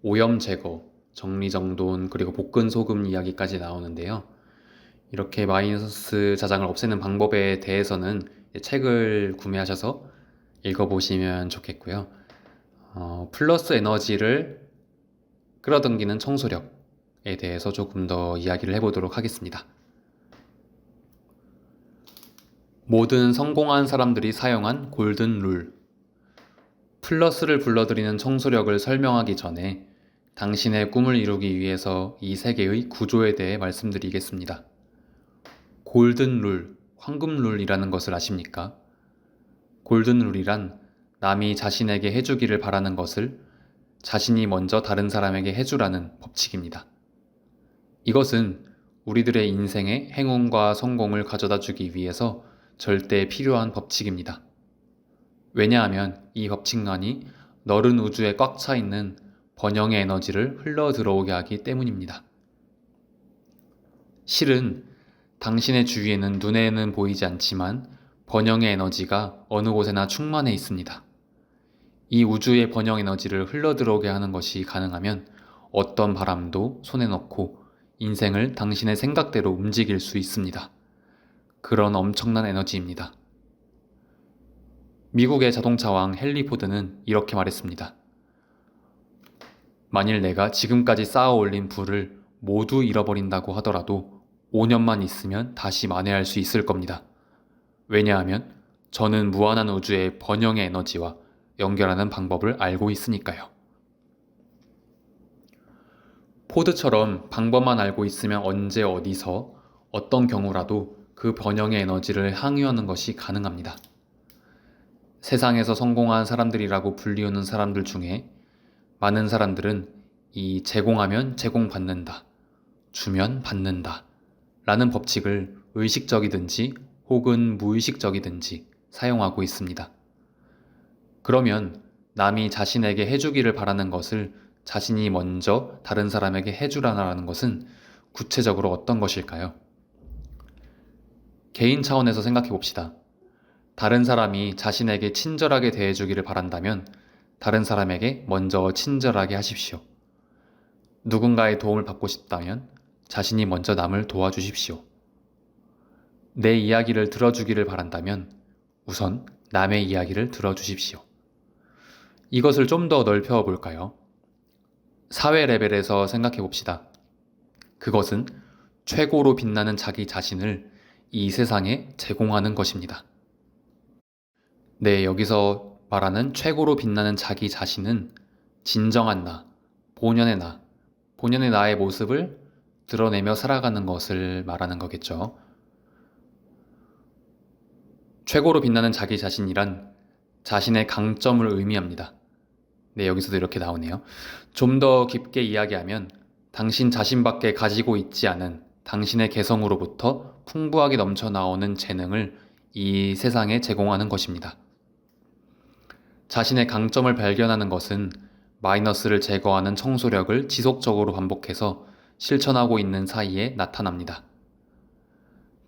오염 제거, 정리정돈, 그리고 볶은 소금 이야기까지 나오는데요. 이렇게 마이너스 자장을 없애는 방법에 대해서는 책을 구매하셔서 읽어보시면 좋겠고요. 플러스 에너지를 끌어당기는 청소력에 대해서 조금 더 이야기를 해보도록 하겠습니다. 모든 성공한 사람들이 사용한 골든 룰. 플러스를 불러들이는 청소력을 설명하기 전에 당신의 꿈을 이루기 위해서 이 세계의 구조에 대해 말씀드리겠습니다. 골든 룰, 황금 룰이라는 것을 아십니까? 골든 룰이란 남이 자신에게 해주기를 바라는 것을 자신이 먼저 다른 사람에게 해주라는 법칙입니다. 이것은 우리들의 인생에 행운과 성공을 가져다 주기 위해서 절대 필요한 법칙입니다. 왜냐하면 이 법칙만이 넓은 우주에 꽉 차 있는 번영의 에너지를 흘러 들어오게 하기 때문입니다. 실은 당신의 주위에는 눈에는 보이지 않지만 번영의 에너지가 어느 곳에나 충만해 있습니다. 이 우주의 번영 에너지를 흘러 들어오게 하는 것이 가능하면 어떤 바람도 손에 넣고 인생을 당신의 생각대로 움직일 수 있습니다. 그런 엄청난 에너지입니다. 미국의 자동차왕 헨리 포드는 이렇게 말했습니다. 만일 내가 지금까지 쌓아 올린 부를 모두 잃어버린다고 하더라도 5년만 있으면 다시 만회할 수 있을 겁니다. 왜냐하면 저는 무한한 우주의 번영의 에너지와 연결하는 방법을 알고 있으니까요. 포드처럼 방법만 알고 있으면 언제 어디서 어떤 경우라도 그 번영의 에너지를 항유하는 것이 가능합니다. 세상에서 성공한 사람들이라고 불리우는 사람들 중에 많은 사람들은 이 제공하면 제공받는다, 주면 받는다 라는 법칙을 의식적이든지 혹은 무의식적이든지 사용하고 있습니다. 그러면 남이 자신에게 해주기를 바라는 것을 자신이 먼저 다른 사람에게 해주라는 것은 구체적으로 어떤 것일까요? 개인 차원에서 생각해 봅시다. 다른 사람이 자신에게 친절하게 대해주기를 바란다면 다른 사람에게 먼저 친절하게 하십시오. 누군가의 도움을 받고 싶다면 자신이 먼저 남을 도와주십시오. 내 이야기를 들어주기를 바란다면 우선 남의 이야기를 들어주십시오. 이것을 좀 더 넓혀 볼까요? 사회 레벨에서 생각해 봅시다. 그것은 최고로 빛나는 자기 자신을 이 세상에 제공하는 것입니다. 네, 여기서 말하는 최고로 빛나는 자기 자신은 진정한 나, 본연의 나, 본연의 나의 모습을 드러내며 살아가는 것을 말하는 거겠죠. 최고로 빛나는 자기 자신이란 자신의 강점을 의미합니다. 네, 여기서도 이렇게 나오네요. 좀 더 깊게 이야기하면 당신 자신밖에 가지고 있지 않은 당신의 개성으로부터 풍부하게 넘쳐나오는 재능을 이 세상에 제공하는 것입니다. 자신의 강점을 발견하는 것은 마이너스를 제거하는 청소력을 지속적으로 반복해서 실천하고 있는 사이에 나타납니다.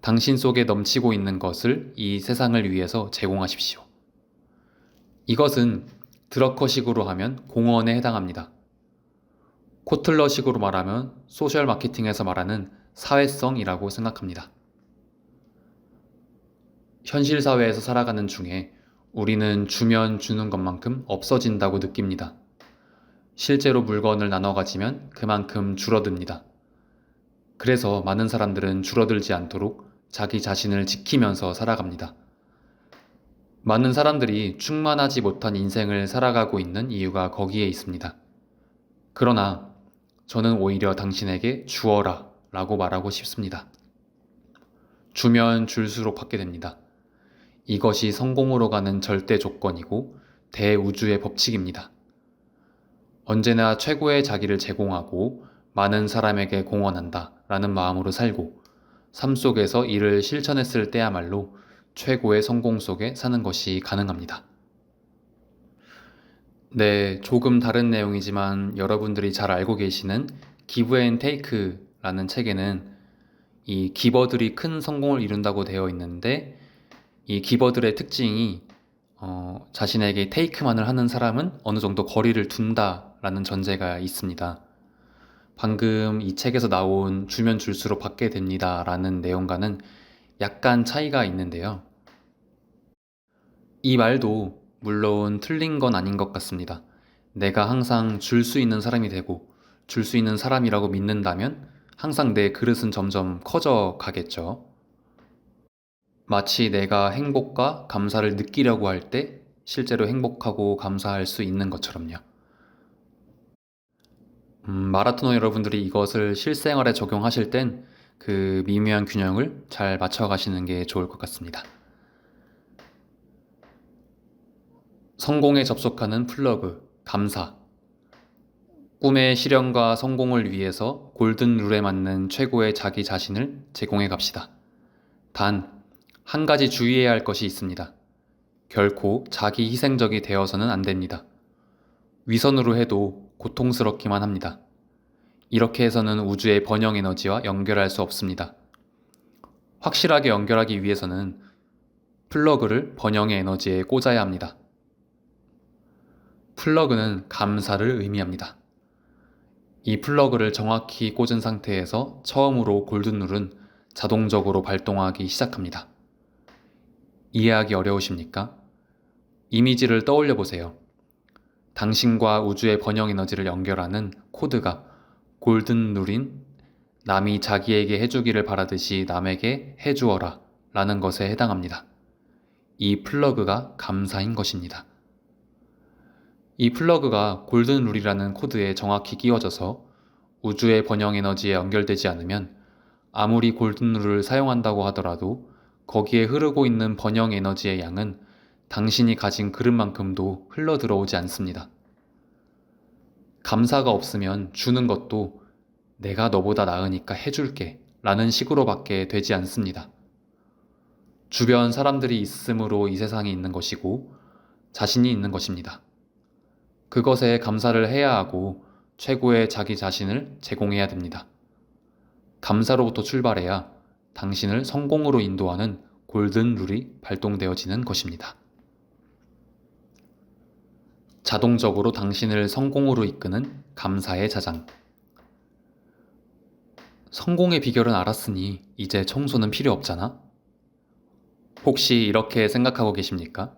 당신 속에 넘치고 있는 것을 이 세상을 위해서 제공하십시오. 이것은 드러커식으로 하면 공헌에 해당합니다. 코틀러식으로 말하면 소셜 마케팅에서 말하는 사회성이라고 생각합니다. 현실 사회에서 살아가는 중에 우리는 주면 주는 것만큼 없어진다고 느낍니다. 실제로 물건을 나눠 가지면 그만큼 줄어듭니다. 그래서 많은 사람들은 줄어들지 않도록 자기 자신을 지키면서 살아갑니다. 많은 사람들이 충만하지 못한 인생을 살아가고 있는 이유가 거기에 있습니다. 그러나 저는 오히려 당신에게 주어라 라고 말하고 싶습니다. 주면 줄수록 받게 됩니다. 이것이 성공으로 가는 절대 조건이고 대우주의 법칙입니다. 언제나 최고의 자기를 제공하고 많은 사람에게 공헌한다 라는 마음으로 살고 삶 속에서 이를 실천했을 때야말로 최고의 성공 속에 사는 것이 가능합니다. 네, 조금 다른 내용이지만 여러분들이 잘 알고 계시는 기브 앤 테이크라는 책에는 이 기버들이 큰 성공을 이룬다고 되어 있는데 이 기버들의 특징이 자신에게 테이크만을 하는 사람은 어느 정도 거리를 둔다라는 전제가 있습니다. 방금 이 책에서 나온 주면 줄수록 받게 됩니다라는 내용과는 약간 차이가 있는데요. 이 말도 물론 틀린 건 아닌 것 같습니다. 내가 항상 줄 수 있는 사람이 되고 줄 수 있는 사람이라고 믿는다면 항상 내 그릇은 점점 커져 가겠죠. 마치 내가 행복과 감사를 느끼려고 할 때 실제로 행복하고 감사할 수 있는 것처럼요. 마라토너 여러분들이 이것을 실생활에 적용하실 땐 그 미묘한 균형을 잘 맞춰가시는 게 좋을 것 같습니다. 성공에 접속하는 플러그, 감사. 꿈의 실현과 성공을 위해서 골든 룰에 맞는 최고의 자기 자신을 제공해 갑시다. 단, 한 가지 주의해야 할 것이 있습니다. 결코 자기 희생적이 되어서는 안 됩니다. 위선으로 해도 고통스럽기만 합니다. 이렇게 해서는 우주의 번영 에너지와 연결할 수 없습니다. 확실하게 연결하기 위해서는 플러그를 번영의 에너지에 꽂아야 합니다. 플러그는 감사를 의미합니다. 이 플러그를 정확히 꽂은 상태에서 처음으로 골든룰은 자동적으로 발동하기 시작합니다. 이해하기 어려우십니까? 이미지를 떠올려 보세요. 당신과 우주의 번영 에너지를 연결하는 코드가 골든룰인 남이 자기에게 해주기를 바라듯이 남에게 해주어라 라는 것에 해당합니다. 이 플러그가 감사인 것입니다. 이 플러그가 골든룰이라는 코드에 정확히 끼워져서 우주의 번영 에너지에 연결되지 않으면 아무리 골든룰을 사용한다고 하더라도 거기에 흐르고 있는 번영 에너지의 양은 당신이 가진 그릇만큼도 흘러 들어오지 않습니다. 감사가 없으면 주는 것도 내가 너보다 나으니까 해줄게 라는 식으로밖에 되지 않습니다. 주변 사람들이 있으므로 이 세상이 있는 것이고 자신이 있는 것입니다. 그것에 감사를 해야 하고 최고의 자기 자신을 제공해야 됩니다. 감사로부터 출발해야 당신을 성공으로 인도하는 골든 룰이 발동되어지는 것입니다. 자동적으로 당신을 성공으로 이끄는 감사의 자장. 성공의 비결은 알았으니 이제 청소는 필요 없잖아? 혹시 이렇게 생각하고 계십니까?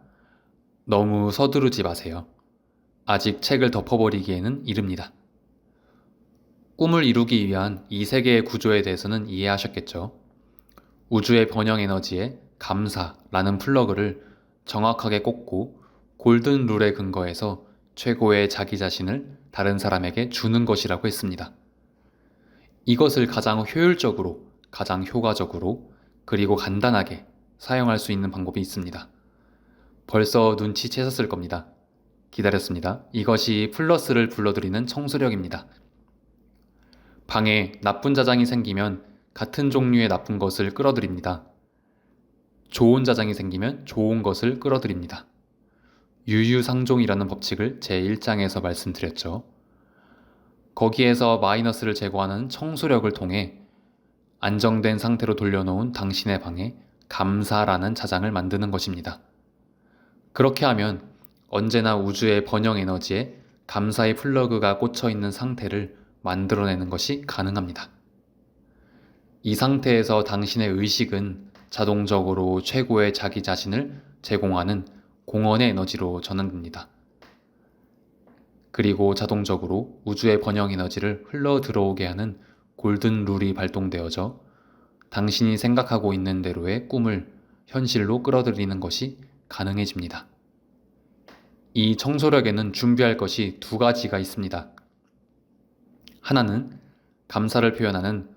너무 서두르지 마세요. 아직 책을 덮어버리기에는 이릅니다. 꿈을 이루기 위한 이 세계의 구조에 대해서는 이해하셨겠죠? 우주의 번영 에너지에 감사라는 플러그를 정확하게 꽂고 골든 룰에 근거해서 최고의 자기 자신을 다른 사람에게 주는 것이라고 했습니다. 이것을 가장 효율적으로, 가장 효과적으로, 그리고 간단하게 사용할 수 있는 방법이 있습니다. 벌써 눈치채셨을 겁니다. 기다렸습니다. 이것이 플러스를 불러들이는 청소력입니다. 방에 나쁜 자장이 생기면 같은 종류의 나쁜 것을 끌어들입니다. 좋은 자장이 생기면 좋은 것을 끌어들입니다. 유유상종이라는 법칙을 제1장에서 말씀드렸죠. 거기에서 마이너스를 제거하는 청소력을 통해 안정된 상태로 돌려놓은 당신의 방에 감사라는 자장을 만드는 것입니다. 그렇게 하면 언제나 우주의 번영 에너지에 감사의 플러그가 꽂혀 있는 상태를 만들어내는 것이 가능합니다. 이 상태에서 당신의 의식은 자동적으로 최고의 자기 자신을 제공하는 공헌의 에너지로 전환됩니다. 그리고 자동적으로 우주의 번영 에너지를 흘러 들어오게 하는 골든 룰이 발동되어져 당신이 생각하고 있는 대로의 꿈을 현실로 끌어들이는 것이 가능해집니다. 이 청소력에는 준비할 것이 두 가지가 있습니다. 하나는 감사를 표현하는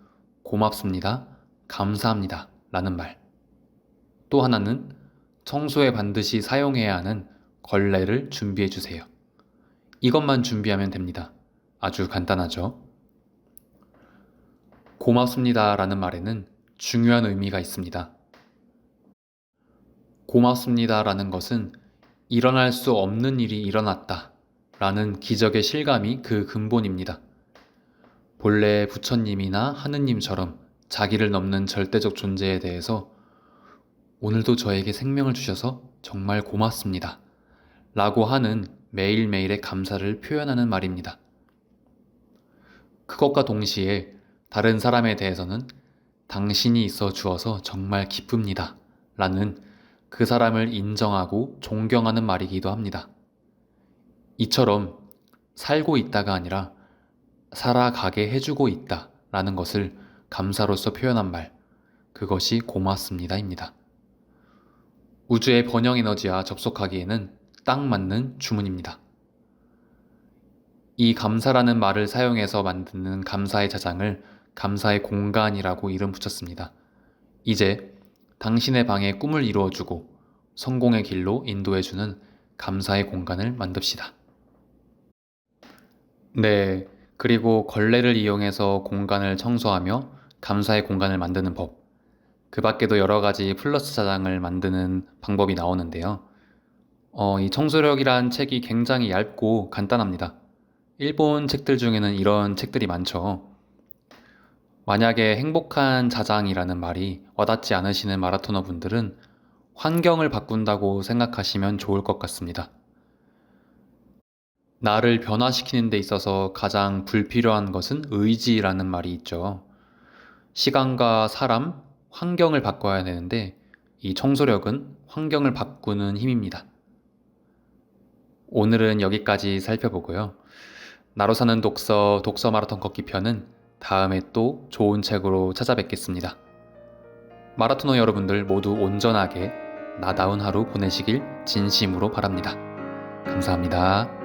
고맙습니다, 감사합니다 라는 말. 또 하나는 청소에 반드시 사용해야 하는 걸레를 준비해 주세요. 이것만 준비하면 됩니다. 아주 간단하죠? 고맙습니다 라는 말에는 중요한 의미가 있습니다. 고맙습니다 라는 것은 일어날 수 없는 일이 일어났다 라는 기적의 실감이 그 근본입니다. 본래 부처님이나 하느님처럼 자기를 넘는 절대적 존재에 대해서 오늘도 저에게 생명을 주셔서 정말 고맙습니다 라고 하는 매일매일의 감사를 표현하는 말입니다. 그것과 동시에 다른 사람에 대해서는 당신이 있어 주어서 정말 기쁩니다 라는 그 사람을 인정하고 존경하는 말이기도 합니다. 이처럼 살고 있다가 아니라 살아가게 해주고 있다 라는 것을 감사로서 표현한 말, 그것이 고맙습니다입니다. 우주의 번영 에너지와 접속하기에는 딱 맞는 주문입니다. 이 감사라는 말을 사용해서 만드는 감사의 자장을 감사의 공간이라고 이름 붙였습니다. 이제 당신의 방에 꿈을 이루어주고 성공의 길로 인도해주는 감사의 공간을 만듭시다. 네, 그리고 걸레를 이용해서 공간을 청소하며 감사의 공간을 만드는 법. 그 밖에도 여러 가지 플러스 자장을 만드는 방법이 나오는데요. 이 청소력이란 책이 굉장히 얇고 간단합니다. 일본 책들 중에는 이런 책들이 많죠. 만약에 행복한 자장이라는 말이 와닿지 않으시는 마라토너 분들은 환경을 바꾼다고 생각하시면 좋을 것 같습니다. 나를 변화시키는 데 있어서 가장 불필요한 것은 의지라는 말이 있죠. 시간과 사람, 환경을 바꿔야 되는데 이 청소력은 환경을 바꾸는 힘입니다. 오늘은 여기까지 살펴보고요. 나로 사는 독서 마라톤 걷기 편은 다음에 또 좋은 책으로 찾아뵙겠습니다. 마라토너 여러분들 모두 온전하게 나다운 하루 보내시길 진심으로 바랍니다. 감사합니다.